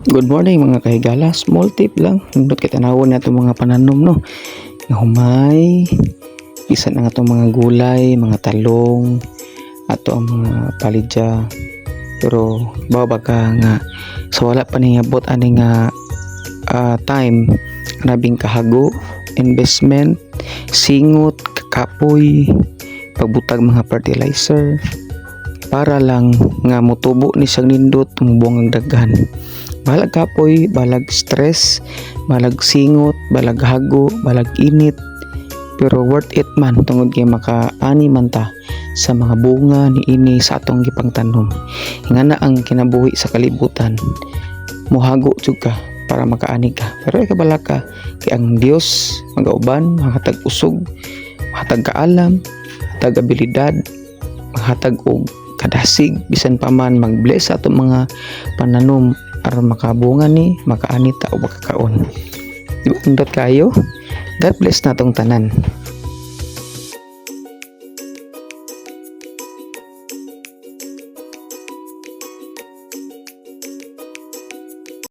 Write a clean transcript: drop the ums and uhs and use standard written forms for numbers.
Good morning mga kahigala. Small tip lang. Nindot kay tanawon na itong mga pananom no. Nga humay. Bisan na nga itong mga gulay, mga talong, ato ang mga palidya. Pero bawa ka nga sa wala pa niyabot ani nga time nabing kahago, investment, singot, kapoy, pagbutag mga fertilizer para lang nga motubo ni siyang nindot tumubong ang daghan. Balag kapoy, balag stress, balag singot, balag hago, balag init, pero worth it man tungod kay makaani man ta sa mga bunga ni ini sa atong gipangtanom. Nga na ang kinabuhi sa kalibutan, muhago jud ka para makaani ka. Pero ikabala ka kay ang Dios magauban, mahatag usog, mahatag kaalam, mahatag abilidad, mahatag og kadasig bisan pa man mag-bless sa atong mga pananom aron makabunga ni makaani ta o makakaon. Undot kayo. God bless natong tanan.